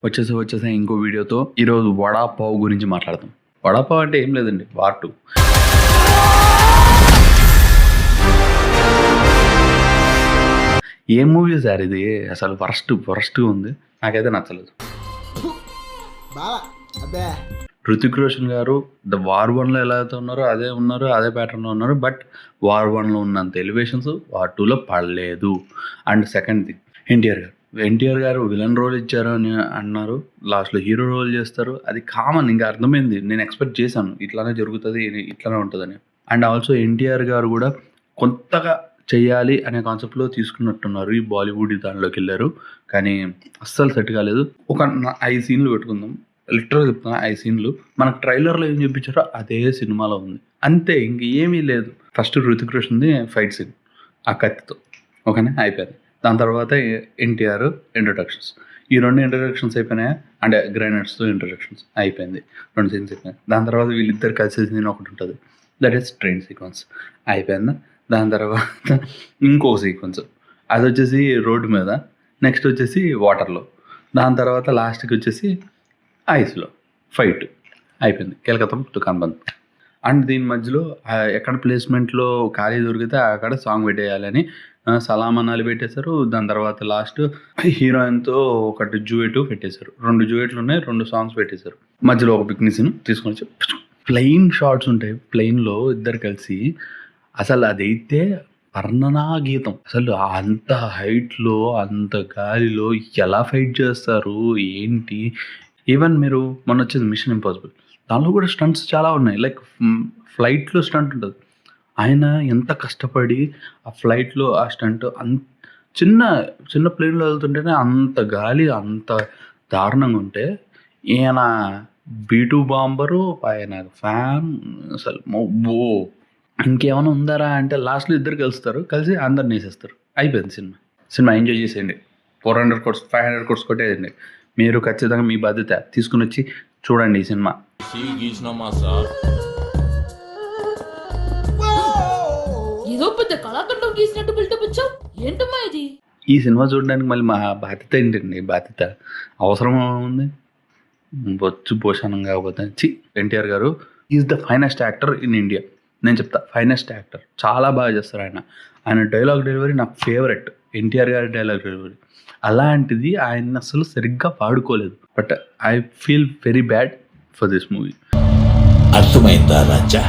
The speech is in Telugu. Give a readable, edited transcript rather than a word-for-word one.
వచ్చేసా ఇంకో వీడియోతో. ఈరోజు వడాపావ్ గురించి మాట్లాడదాం. వడాపావ్ అంటే ఏం లేదండి, వార్ 2. ఏం మూవీ సార్ ఇది? అసలు వరస్ట్గా ఉంది. నాకైతే నచ్చలేదు. హృతిక్ రోషన్ గారు వార్ 1లో ఎలా అయితే ఉన్నారో అదే ఉన్నారు, అదే ప్యాటర్న్లో ఉన్నారు. బట్ వార్ 1లో ఉన్నంత ఎలివేషన్స్ వార్ 2లో పడలేదు. అండ్ సెకండ్ థింగ్, ఎన్టీఆర్ గారు విలన్ రోల్ ఇచ్చారు అని అన్నారు, లాస్ట్లో హీరో రోల్ చేస్తారు. అది కామన్, ఇంకా అర్థమైంది. నేను ఎక్స్పెక్ట్ చేశాను ఇట్లానే జరుగుతుంది, ఇట్లానే ఉంటుందని. అండ్ ఆల్సో ఎన్టీఆర్ గారు కూడా కొత్తగా చెయ్యాలి అనే కాన్సెప్ట్లో తీసుకున్నట్టున్నారు. ఈ బాలీవుడ్ దానిలోకి వెళ్ళారు, కానీ అస్సలు సెట్ కాలేదు. ఒక 5 సీన్లు పెట్టుకుందాం, లిటరల్గా చెప్తున్నా, 5 సీన్లు మనకు ట్రైలర్లో ఏం చూపించారో అదే సినిమాలో ఉంది, అంతే. ఇంక ఏమీ లేదు. ఫస్ట్ హృతిక్ రోషన్ది ఫైట్ సీన్ ఆ కత్తితో, ఓకేనా, అయిపోయింది. దాని తర్వాత ఎన్టీఆర్ ఇంట్రొడక్షన్స్, ఈ 2 ఇంట్రొడక్షన్స్ అయిపోయినాయా, అంటే గ్రైనర్స్తో ఇంట్రొడక్షన్స్ అయిపోయింది, 2 సీన్స్ అయిపోయింది. దాని తర్వాత వీళ్ళిద్దరు కలిసి సీన్ ఒకటి ఉంటుంది, దట్ ఈస్ ట్రైన్ సీక్వెన్స్, అయిపోయిందా. దాని తర్వాత ఇంకో సీక్వెన్స్, అది వచ్చేసి రోడ్డు మీద, నెక్స్ట్ వచ్చేసి వాటర్లో, దాని తర్వాత లాస్ట్కి వచ్చేసి ఐస్లో ఫైట్ అయిపోయింది. కేల్కతం దుకాన్ బంద్. అండ్ దీని మధ్యలో ఎక్కడ ప్లేస్మెంట్లో ఖాళీ దొరికితే అక్కడ సాంగ్ పెట్టేయాలని సలాం అనాలి పెట్టేశారు. దాని తర్వాత లాస్ట్ హీరోయిన్తో ఒకటి జూయెట్ పెట్టేశారు. 2 జూయెట్లు ఉన్నాయి, 2 సాంగ్స్ పెట్టేశారు. మధ్యలో ఒక పిక్నిక్ సీన్ తీసుకొని వచ్చి ప్లెయిన్ షార్ట్స్ ఉంటాయి. ప్లెయిన్లో ఇద్దరు కలిసి, అసలు అదైతే వర్ణనా గీతం. అసలు అంత హైట్లో అంత గాలిలో ఎలా ఫైట్ చేస్తారు ఏంటి. ఈవెన్ మీరు మొన్న వచ్చేది మిషన్ ఇంపాసిబుల్, దానిలో కూడా స్టంట్స్ చాలా ఉన్నాయి. లైక్ ఫ్లైట్లో స్టంట్ ఉంటుంది, ఆయన ఎంత కష్టపడి ఆ ఫ్లైట్లో ఆ స్టంట్ చిన్న ప్లేన్లో వెళ్తుంటేనే అంత గాలి అంత దారుణంగా ఉంటే, ఈయన B2 బాంబరు, ఆయన ఫ్యాన్, అసలు మొబ్బో ఇంకేమైనా ఉందారా అంటే లాస్ట్లో ఇద్దరు కలుస్తారు, కలిసి అందరిని వేసేస్తారు, అయిపోయింది సినిమా ఎంజాయ్ చేసేయండి. 400 crores 500 crores కొట్టేయండి. మీరు ఖచ్చితంగా మీ బాధ్యత తీసుకుని వచ్చి చూడండి ఈ సినిమా. ఏదో పెద్ద కళాఖండం గీసినట్టు బిల్డప్ ఇచ్చావు, ఏంటమ్మా ఇది? ఈ సినిమా చూడడానికి మళ్ళీ మా బాధ్యత ఏంటండి? బాధ్యత అవసరం ఉంది? బొచ్చు భూషణం కాకపోతే ఎన్టీఆర్ గారు is the finest actor in India. నేను చెప్తా, ఫైనెస్ట్ యాక్టర్, చాలా బాగా చేస్తారు ఆయన డైలాగ్ డెలివరీ నాకు ఫేవరెట్. ఎన్టీఆర్ గారి డైలాగ్ డెలివరీ అలాంటిది ఆయన అసలు సరిగ్గా పాడుకోలేదు. But I feel very bad for this movie. అర్థమైందా రాజా?